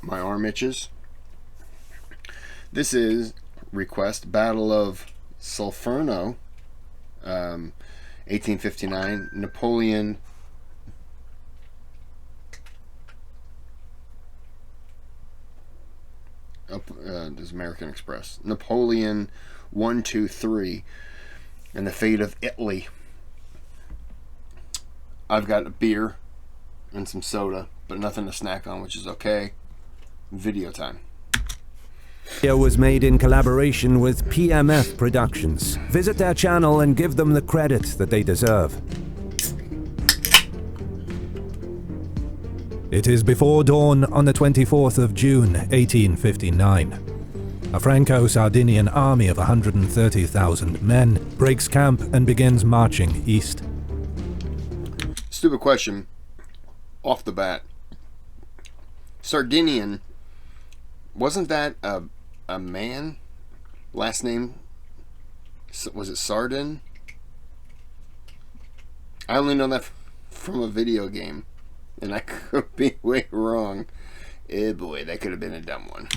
My arm itches. This is request Battle of Solferino, 1859. Napoleon. This is American Express. Napoleon 1, 2, 3, and the fate of Italy. I've got a beer and some soda, but nothing to snack on, which is okay. Video time. It was made in collaboration with PMF Productions. Visit their channel and give them the credit that they deserve. It is before dawn on the 24th of June, 1859. A Franco-Sardinian army of 130,000 men breaks camp and begins marching east. Stupid question off the bat. Sardinian, wasn't that a man? Last name? Was it Sardin? I only know that from a video game, and I could be way wrong. Eh boy, that could have been a dumb one.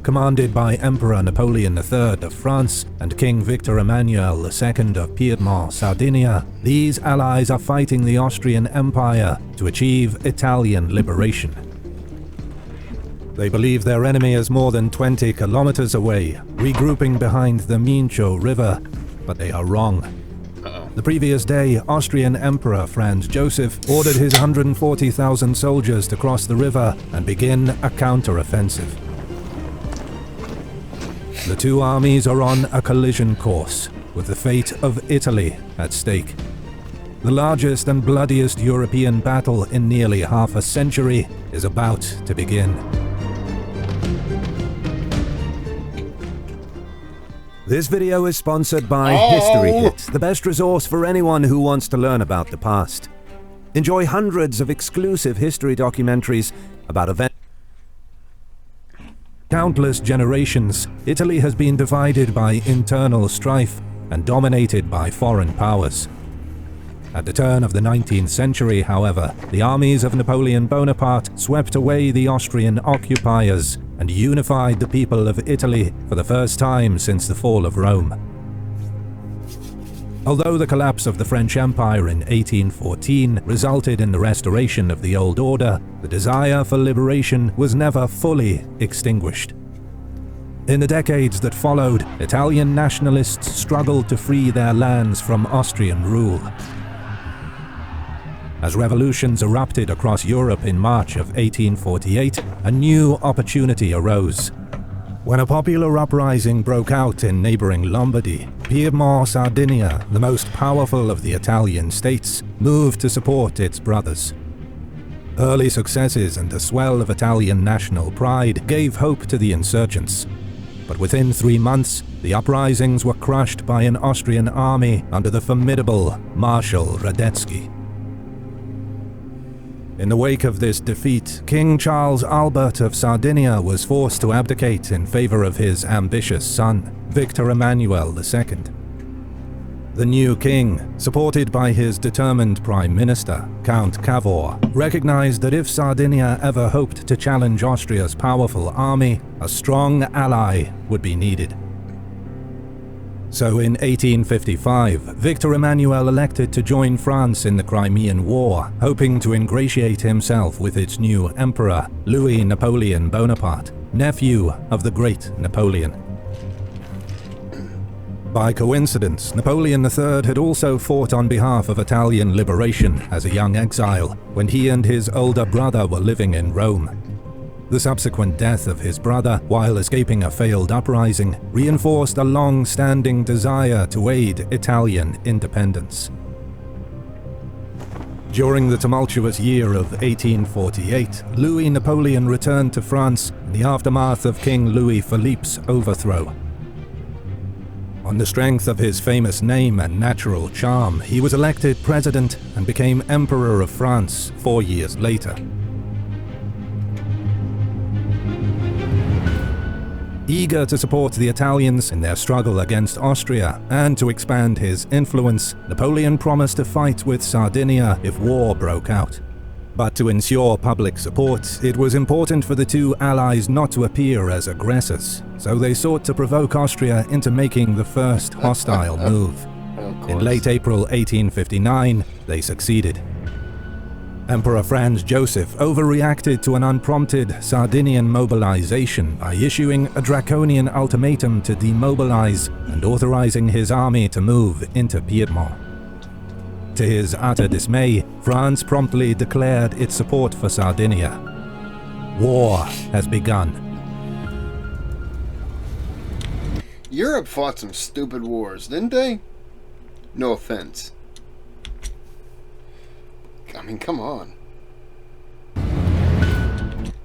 Commanded by Emperor Napoleon III of France and King Victor Emmanuel II of Piedmont, Sardinia, these allies are fighting the Austrian Empire to achieve Italian liberation. They believe their enemy is more than 20 kilometers away, regrouping behind the Mincio River, but they are wrong. The previous day, Austrian Emperor Franz Joseph ordered his 140,000 soldiers to cross the river and begin a counter-offensive. The two armies are on a collision course, with the fate of Italy at stake. The largest and bloodiest European battle in nearly half a century is about to begin. This video is sponsored by History Hit, the best resource for anyone who wants to learn about the past. Enjoy hundreds of exclusive history documentaries about events. Countless generations, Italy has been divided by internal strife and dominated by foreign powers. At the turn of the 19th century, however, the armies of Napoleon Bonaparte swept away the Austrian occupiers and unified the people of Italy for the first time since the fall of Rome. Although the collapse of the French Empire in 1814 resulted in the restoration of the old order, the desire for liberation was never fully extinguished. In the decades that followed, Italian nationalists struggled to free their lands from Austrian rule. As revolutions erupted across Europe in March of 1848, a new opportunity arose. When a popular uprising broke out in neighboring Lombardy, Piedmont, Sardinia, the most powerful of the Italian states, moved to support its brothers. Early successes and a swell of Italian national pride gave hope to the insurgents. But within 3 months, the uprisings were crushed by an Austrian army under the formidable Marshal Radetzky. In the wake of this defeat, King Charles Albert of Sardinia was forced to abdicate in favor of his ambitious son, Victor Emmanuel II. The new king, supported by his determined prime minister, Count Cavour, recognized that if Sardinia ever hoped to challenge Austria's powerful army, a strong ally would be needed. So in 1855, Victor Emmanuel elected to join France in the Crimean War, hoping to ingratiate himself with its new emperor, Louis Napoleon Bonaparte, nephew of the great Napoleon. By coincidence, Napoleon III had also fought on behalf of Italian liberation as a young exile, when he and his older brother were living in Rome. The subsequent death of his brother, while escaping a failed uprising, reinforced a long-standing desire to aid Italian independence. During the tumultuous year of 1848, Louis Napoleon returned to France in the aftermath of King Louis Philippe's overthrow. On the strength of his famous name and natural charm, he was elected president and became Emperor of France 4 years later. Eager to support the Italians in their struggle against Austria and to expand his influence, Napoleon promised to fight with Sardinia if war broke out. But to ensure public support, it was important for the two allies not to appear as aggressors, so they sought to provoke Austria into making the first hostile move. In late April 1859, they succeeded. Emperor Franz Joseph overreacted to an unprompted Sardinian mobilization by issuing a draconian ultimatum to demobilize and authorizing his army to move into Piedmont. To his utter dismay, France promptly declared its support for Sardinia. War has begun. Europe fought some stupid wars, didn't they? No offense. I mean, come on.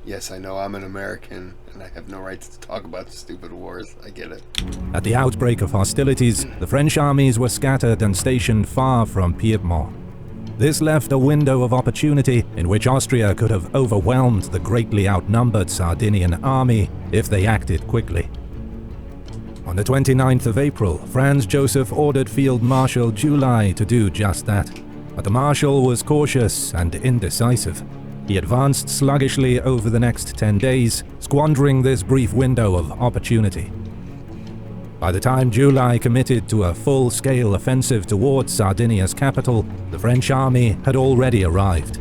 Yes, I know I'm an American, and I have no right to talk about stupid wars. I get it. At the outbreak of hostilities, the French armies were scattered and stationed far from Piedmont. This left a window of opportunity in which Austria could have overwhelmed the greatly outnumbered Sardinian army if they acted quickly. On the 29th of April, Franz Joseph ordered Field Marshal July to do just that. But the Marshal was cautious and indecisive. He advanced sluggishly over the next 10 days, squandering this brief window of opportunity. By the time July committed to a full-scale offensive towards Sardinia's capital, the French army had already arrived.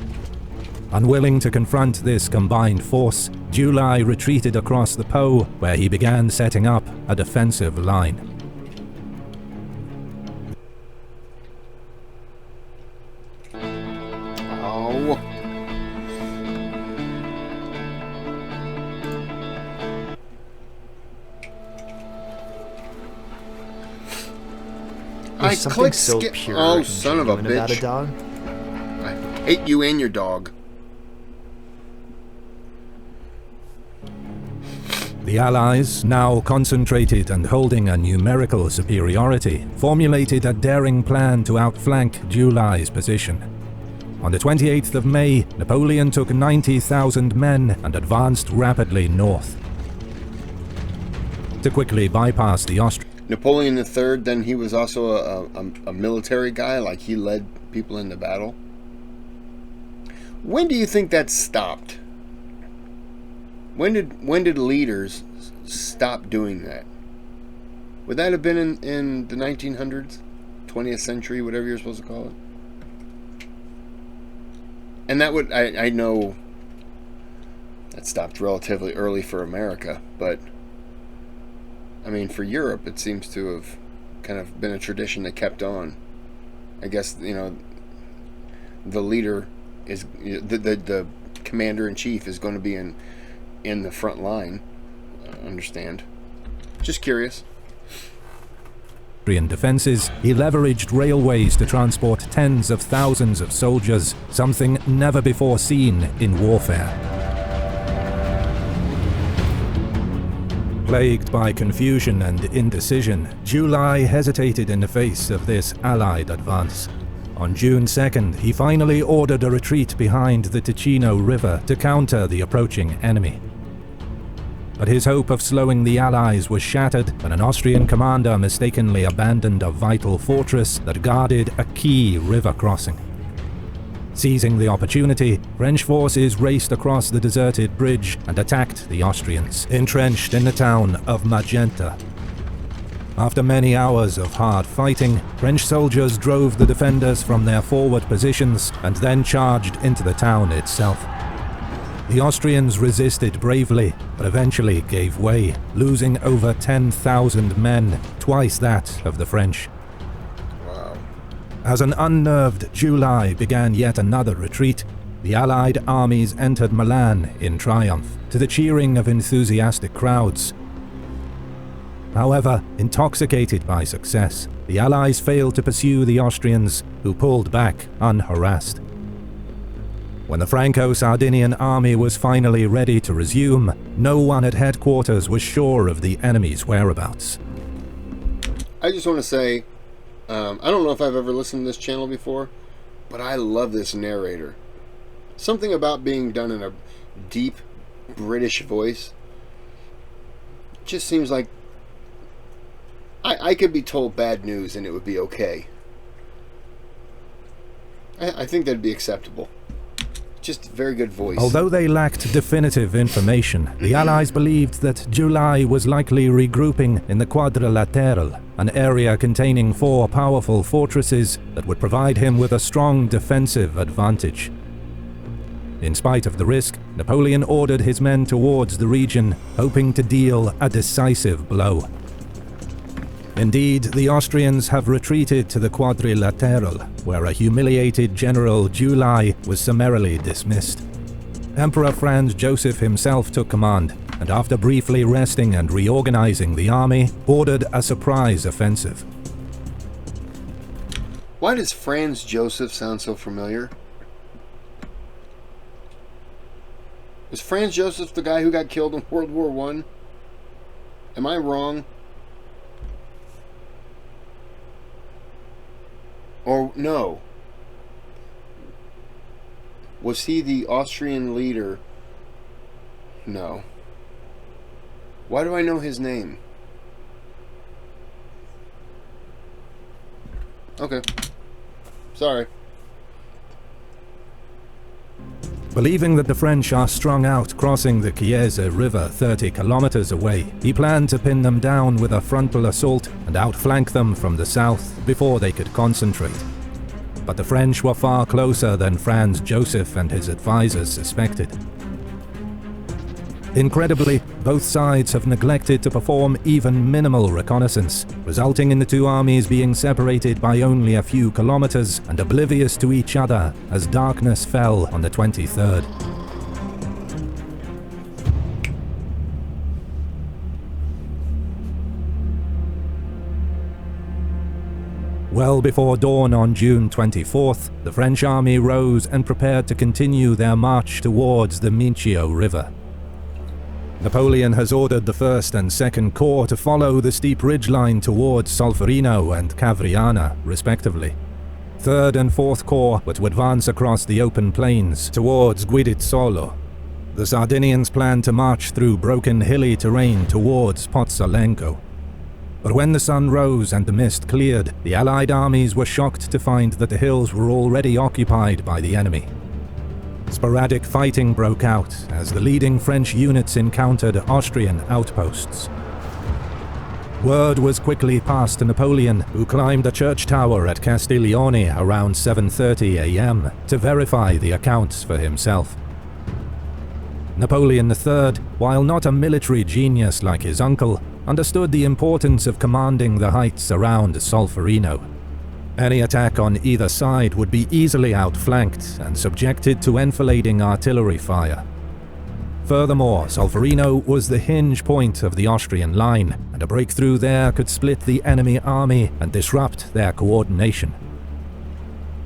Unwilling to confront this combined force, July retreated across the Po, where he began setting up a defensive line. I clicked so skip. pure Oh, and son of a genuine about bitch. a dog. I hate you and your dog. The Allies, now concentrated and holding a numerical superiority, formulated a daring plan to outflank July's position. On the 28th of May, Napoleon took 90,000 men and advanced rapidly north. To quickly bypass the Austrians, Napoleon III, then he was also a military guy, like he led people into battle. When do you think that stopped? When did leaders stop doing that? Would that have been in the 1900s? 20th century, whatever you're supposed to call it? And that would, I know that stopped relatively early for America, but I mean, for Europe, it seems to have kind of been a tradition that kept on. I guess, you know, the leader is, the commander-in-chief is going to be in the front line. Understand. Just curious. Defenses, he leveraged railways to transport tens of thousands of soldiers, something never before seen in warfare. Plagued by confusion and indecision, July hesitated in the face of this Allied advance. On June 2nd, he finally ordered a retreat behind the Ticino River to counter the approaching enemy. But his hope of slowing the Allies was shattered when an Austrian commander mistakenly abandoned a vital fortress that guarded a key river crossing. Seizing the opportunity, French forces raced across the deserted bridge and attacked the Austrians, entrenched in the town of Magenta. After many hours of hard fighting, French soldiers drove the defenders from their forward positions and then charged into the town itself. The Austrians resisted bravely, but eventually gave way, losing over 10,000 men, twice that of the French. As an unnerved July began yet another retreat, the Allied armies entered Milan in triumph, to the cheering of enthusiastic crowds. However, intoxicated by success, the Allies failed to pursue the Austrians, who pulled back unharassed. When the Franco-Sardinian army was finally ready to resume, no one at headquarters was sure of the enemy's whereabouts. I just want to say, I don't know if I've ever listened to this channel before, but I love this narrator. Something about being done in a deep British voice just seems like I could be told bad news and it would be okay. I think that'd be acceptable. just very good voice. Although they lacked definitive information, the Allies believed that July was likely regrouping in the Quadrilateral, an area containing 4 powerful fortresses that would provide him with a strong defensive advantage. In spite of the risk, Napoleon ordered his men towards the region, hoping to deal a decisive blow. Indeed, the Austrians have retreated to the Quadrilateral, where a humiliated General July was summarily dismissed. Emperor Franz Joseph himself took command, and after briefly resting and reorganizing the army, ordered a surprise offensive. Why does Franz Joseph sound so familiar? Was Franz Joseph the guy who got killed in World War I? Am I wrong? Or no? Was he the Austrian leader? No. Why do I know his name? Okay. Sorry. Believing that the French are strung out crossing the Chiese River 30 kilometers away, he planned to pin them down with a frontal assault and outflank them from the south before they could concentrate. But the French were far closer than Franz Joseph and his advisors suspected. Incredibly, both sides have neglected to perform even minimal reconnaissance, resulting in the two armies being separated by only a few kilometers and oblivious to each other as darkness fell on the 23rd. Well before dawn on June 24th, the French army rose and prepared to continue their march towards the Mincio River. Napoleon has ordered the 1st and 2nd Corps to follow the steep ridgeline towards Solferino and Cavriana, respectively. 3rd and 4th Corps were to advance across the open plains towards Guidizzolo. The Sardinians planned to march through broken hilly terrain towards Pozzolengo. But when the sun rose and the mist cleared, the Allied armies were shocked to find that the hills were already occupied by the enemy. Sporadic fighting broke out as the leading French units encountered Austrian outposts. Word was quickly passed to Napoleon, who climbed a church tower at Castiglione around 7:30 a.m. to verify the accounts for himself. Napoleon III, while not a military genius like his uncle, understood the importance of commanding the heights around Solferino. Any attack on either side would be easily outflanked and subjected to enfilading artillery fire. Furthermore, Solferino was the hinge point of the Austrian line, and a breakthrough there could split the enemy army and disrupt their coordination.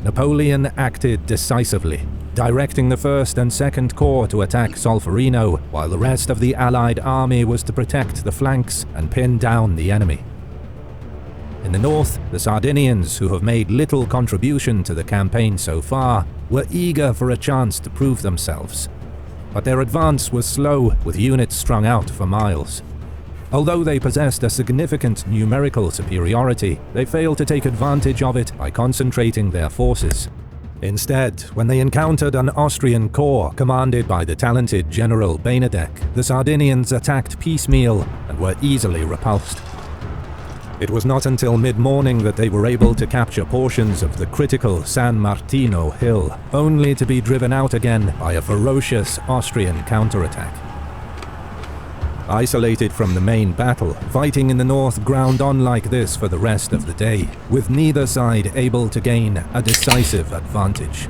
Napoleon acted decisively, directing the 1st and 2nd Corps to attack Solferino, while the rest of the Allied army was to protect the flanks and pin down the enemy. In the north, the Sardinians, who have made little contribution to the campaign so far, were eager for a chance to prove themselves. But their advance was slow, with units strung out for miles. Although they possessed a significant numerical superiority, they failed to take advantage of it by concentrating their forces. Instead, when they encountered an Austrian corps commanded by the talented General Benedek, the Sardinians attacked piecemeal and were easily repulsed. It was not until mid-morning that they were able to capture portions of the critical San Martino hill, only to be driven out again by a ferocious Austrian counterattack. Isolated from the main battle, fighting in the north ground on like this for the rest of the day, with neither side able to gain a decisive advantage.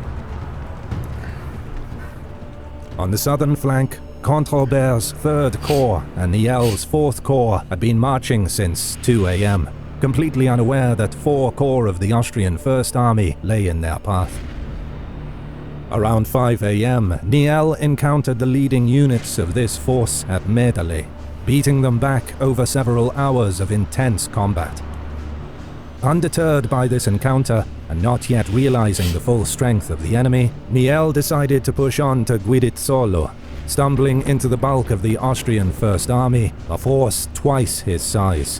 On the southern flank, Controbert's 3rd Corps and Niel's 4th Corps had been marching since 2 a.m., completely unaware that 4 corps of the Austrian First Army lay in their path. Around 5 a.m., Niel encountered the leading units of this force at Medale, beating them back over several hours of intense combat. Undeterred by this encounter, and not yet realizing the full strength of the enemy, Niel decided to push on to Guidizzolo, stumbling into the bulk of the Austrian First Army, a force twice his size.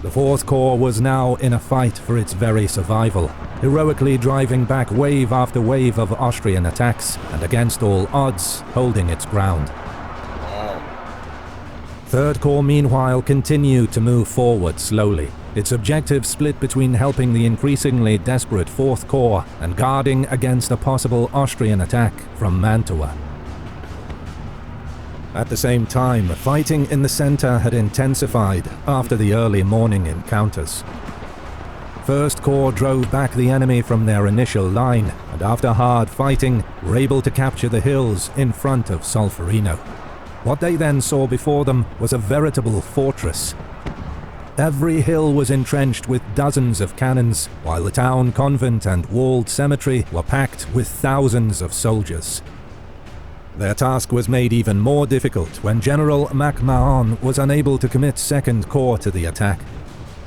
The 4th Corps was now in a fight for its very survival, heroically driving back wave after wave of Austrian attacks, and against all odds, holding its ground. Third Corps meanwhile continued to move forward slowly, its objective split between helping the increasingly desperate Fourth Corps and guarding against a possible Austrian attack from Mantua. At the same time, fighting in the center had intensified after the early morning encounters. First Corps drove back the enemy from their initial line, and after hard fighting, were able to capture the hills in front of Solferino. What they then saw before them was a veritable fortress. Every hill was entrenched with dozens of cannons, while the town convent and walled cemetery were packed with thousands of soldiers. Their task was made even more difficult when General MacMahon was unable to commit Second Corps to the attack.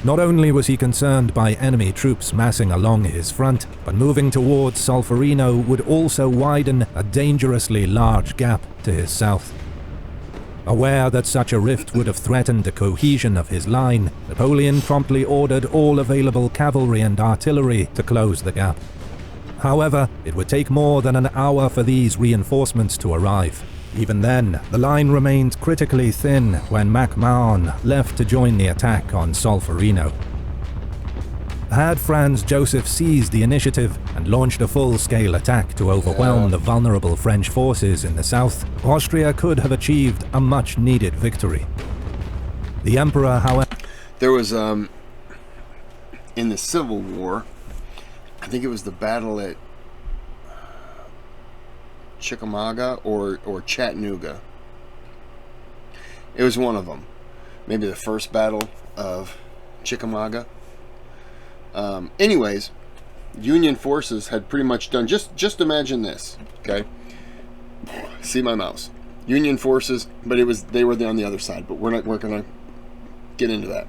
Not only was he concerned by enemy troops massing along his front, but moving towards Solferino would also widen a dangerously large gap to his south. Aware that such a rift would have threatened the cohesion of his line, Napoleon promptly ordered all available cavalry and artillery to close the gap. However, it would take more than an hour for these reinforcements to arrive. Even then, the line remained critically thin when MacMahon left to join the attack on Solferino. Had Franz Joseph seized the initiative and launched a full-scale attack to overwhelm the vulnerable French forces in the south, Austria could have achieved a much-needed victory. The Emperor, however... There was, in the Civil War, I think it was the battle at Chickamauga or Chattanooga. It was one of them. Maybe the first battle of Chickamauga. Anyways, Union forces had pretty much done, just imagine this, okay? See my mouse. Union forces, but they were on the other side, but we're gonna get into that.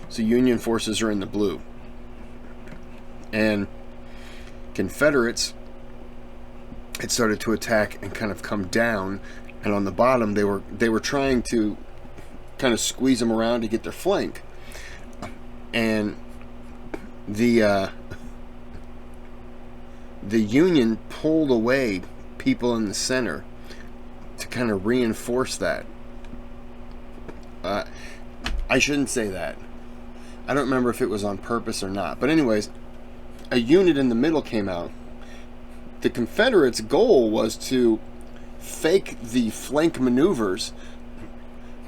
So Union forces are in the blue. And Confederates had started to attack and kind of come down, and on the bottom they were trying to kind of squeeze them around to get their flank. And the Union pulled away people in the center to kind of reinforce that. I shouldn't say that. I don't remember if it was on purpose or not. But anyways, a unit in the middle came out. The Confederates' goal was to fake the flank maneuvers,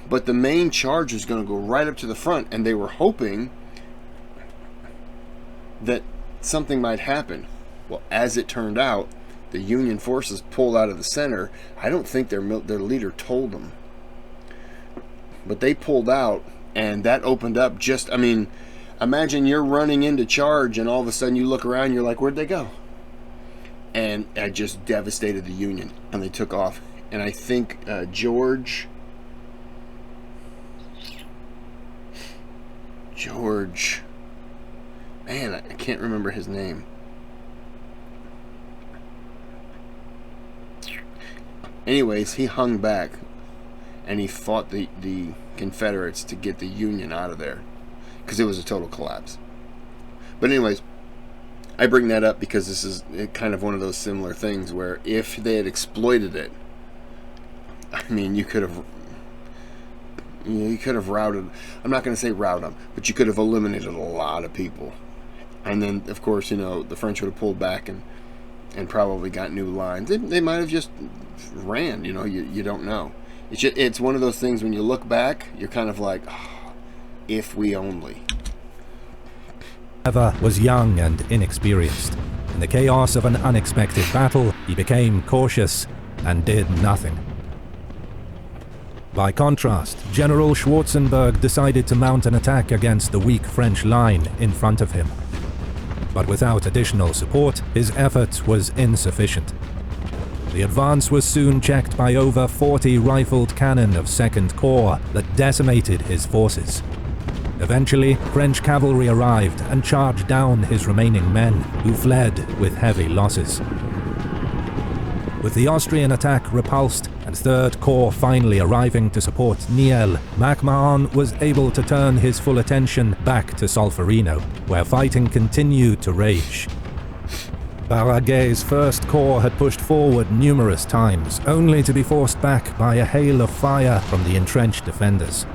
but the main charge is going to go right up to the front, and they were hoping that something might happen. Well, as it turned out, the Union forces pulled out of the center. I don't think their leader told them, but they pulled out, and that opened up just, I mean, imagine you're running into charge, and all of a sudden you look around, you're like, where'd they go? And it just devastated the Union, and they took off. And I think George, man, I can't remember his name. Anyways, he hung back, and he fought the Confederates to get the Union out of there, because it was a total collapse. But anyways, I bring that up because this is kind of one of those similar things where if they had exploited it, I mean, you could have routed, I'm not going to say routed them, but you could have eliminated a lot of people. And then, of course, the French would have pulled back and probably got new lines. They might have just ran, you don't know. It's one of those things when you look back, you're kind of like, oh, if we only. Was young and inexperienced. In the chaos of an unexpected battle, he became cautious and did nothing. By contrast, General Schwarzenberg decided to mount an attack against the weak French line in front of him. But without additional support, his effort was insufficient. The advance was soon checked by over 40 rifled cannon of Second Corps that decimated his forces. Eventually, French cavalry arrived and charged down his remaining men, who fled with heavy losses. With the Austrian attack repulsed and 3rd Corps finally arriving to support Niel, MacMahon was able to turn his full attention back to Solferino, where fighting continued to rage. Baraguet's 1st Corps had pushed forward numerous times, only to be forced back by a hail of fire from the entrenched defenders.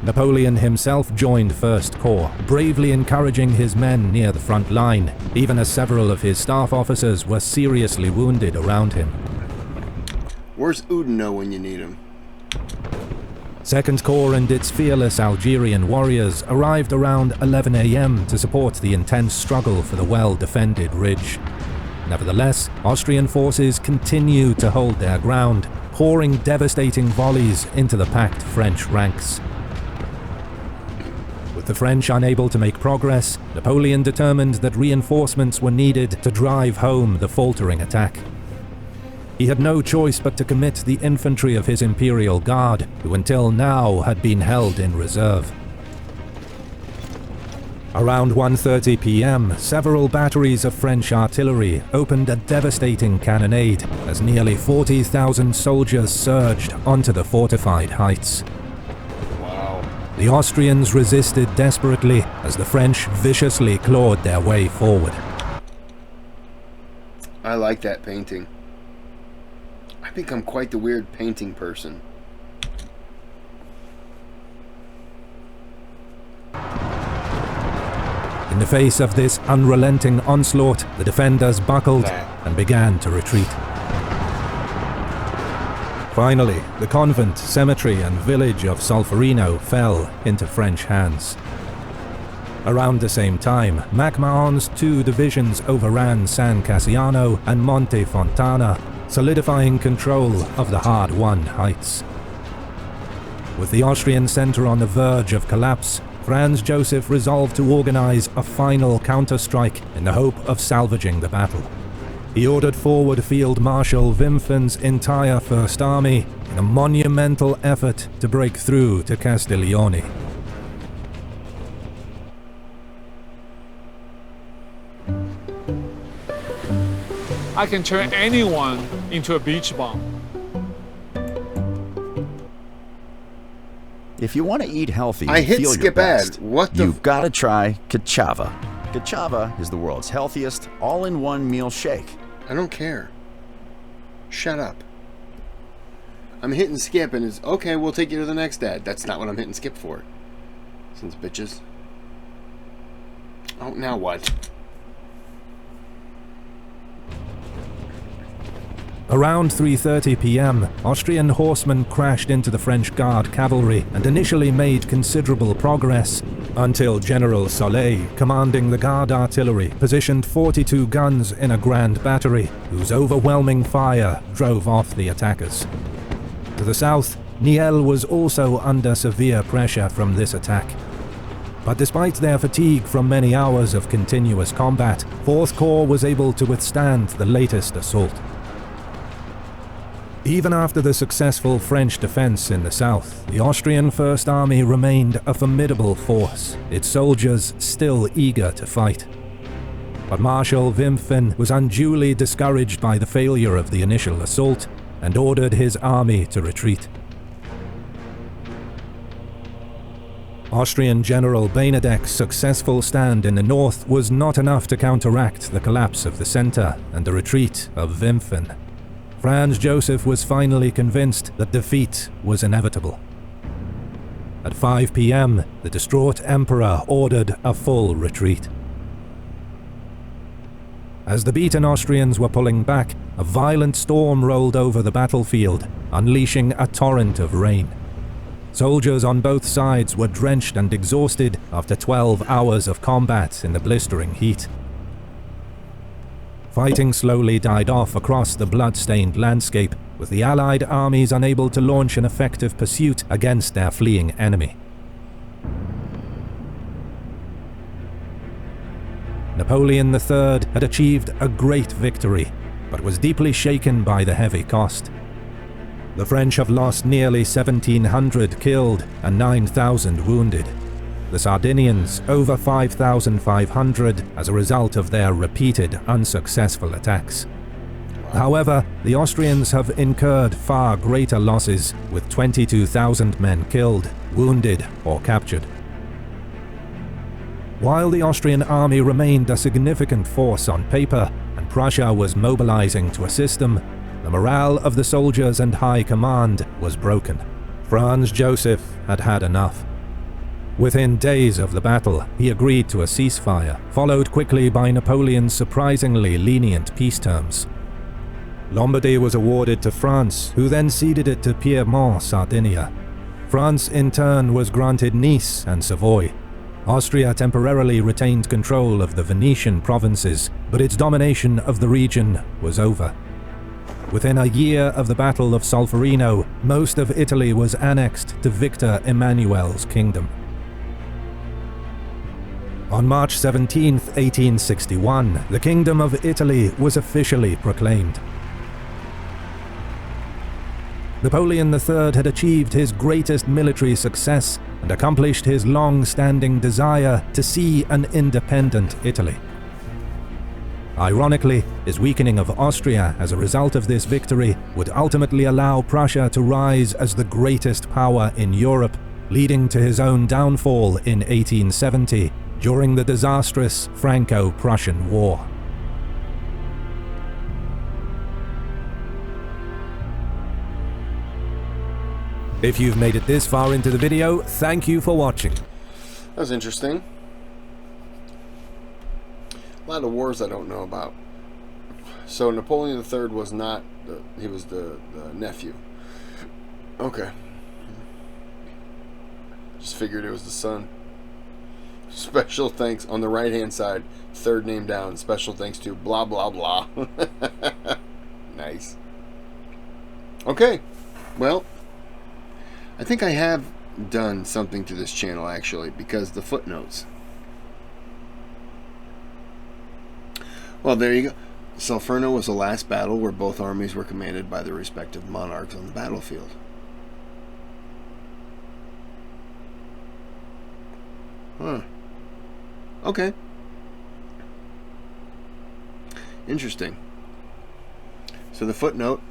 Napoleon himself joined 1st Corps, bravely encouraging his men near the front line, even as several of his staff officers were seriously wounded around him. Where's Oudinot when you need him? 2nd Corps and its fearless Algerian warriors arrived around 11 AM to support the intense struggle for the well-defended ridge. Nevertheless, Austrian forces continued to hold their ground, pouring devastating volleys into the packed French ranks. With the French unable to make progress, Napoleon determined that reinforcements were needed to drive home the faltering attack. He had no choice but to commit the infantry of his Imperial Guard, who until now had been held in reserve. Around 1:30 PM, several batteries of French artillery opened a devastating cannonade as nearly 40,000 soldiers surged onto the fortified heights. The Austrians resisted desperately as the French viciously clawed their way forward. I like that painting. I think I'm quite the weird painting person. In the face of this unrelenting onslaught, the defenders buckled and began to retreat. Finally, the convent, cemetery and village of Solferino fell into French hands. Around the same time, MacMahon's 2 divisions overran San Cassiano and Monte Fontana, solidifying control of the hard-won heights. With the Austrian centre on the verge of collapse, Franz Joseph resolved to organize a final counterstrike in the hope of salvaging the battle. He ordered forward Field Marshal Wimpfen's entire First Army in a monumental effort to break through to Castiglione. I can turn anyone into a beach bomb. If you want to eat healthy I and hit feel skip your best, ad. What the you've got to try Kachava. Kachava is the world's healthiest all-in-one meal shake. I don't care. Shut up. I'm hitting skip and it's okay, we'll take you to the next ad. That's not what I'm hitting skip for. Sons of bitches. Oh, now what? Around 3:30 PM, Austrian horsemen crashed into the French Guard cavalry and initially made considerable progress, until General Soleil, commanding the Guard artillery, positioned 42 guns in a grand battery, whose overwhelming fire drove off the attackers. To the south, Niel was also under severe pressure from this attack. But despite their fatigue from many hours of continuous combat, 4th Corps was able to withstand the latest assault. Even after the successful French defense in the south, the Austrian First Army remained a formidable force, its soldiers still eager to fight. But Marshal Wimpfen was unduly discouraged by the failure of the initial assault and ordered his army to retreat. Austrian General Benedek's successful stand in the north was not enough to counteract the collapse of the centre and the retreat of Wimpfen. Franz Joseph was finally convinced that defeat was inevitable. At 5 PM, the distraught emperor ordered a full retreat. As the beaten Austrians were pulling back, a violent storm rolled over the battlefield, unleashing a torrent of rain. Soldiers on both sides were drenched and exhausted after 12 hours of combat in the blistering heat. Fighting slowly died off across the blood-stained landscape, with the Allied armies unable to launch an effective pursuit against their fleeing enemy. Napoleon III had achieved a great victory, but was deeply shaken by the heavy cost. The French have lost nearly 1,700 killed and 9,000 wounded. The Sardinians over 5,500 as a result of their repeated unsuccessful attacks. However, the Austrians have incurred far greater losses, with 22,000 men killed, wounded, or captured. While the Austrian army remained a significant force on paper, and Prussia was mobilizing to assist them, the morale of the soldiers and high command was broken. Franz Joseph had had enough. Within days of the battle, he agreed to a ceasefire, followed quickly by Napoleon's surprisingly lenient peace terms. Lombardy was awarded to France, who then ceded it to Piedmont, Sardinia. France, in turn, was granted Nice and Savoy. Austria temporarily retained control of the Venetian provinces, but its domination of the region was over. Within a year of the Battle of Solferino, most of Italy was annexed to Victor Emmanuel's kingdom. On March 17, 1861, the Kingdom of Italy was officially proclaimed. Napoleon III had achieved his greatest military success and accomplished his long-standing desire to see an independent Italy. Ironically, his weakening of Austria as a result of this victory would ultimately allow Prussia to rise as the greatest power in Europe, leading to his own downfall in 1870 during the disastrous Franco-Prussian War. If you've made it this far into the video, thank you for watching. That was interesting. A lot of wars I don't know about. So Napoleon III was not, he was the nephew. Okay. Just figured it was the son. Special thanks on the right hand side, third name down, special thanks to blah blah blah. Nice. Okay, well, I think I have done something to this channel actually, because the footnotes. Well, there you go. Solferino was the last battle where both armies were commanded by their respective monarchs on the battlefield. Huh. Okay. Interesting. So the footnote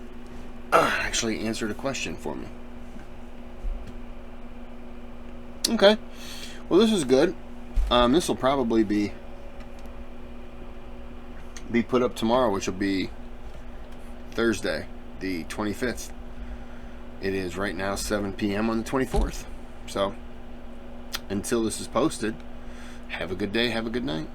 actually answered a question for me. Okay. Well, this is good. This will probably be put up tomorrow, which will be Thursday, the 25th. It is right now 7 p.m. on the 24th. So, until this is posted, have a good day, have a good night.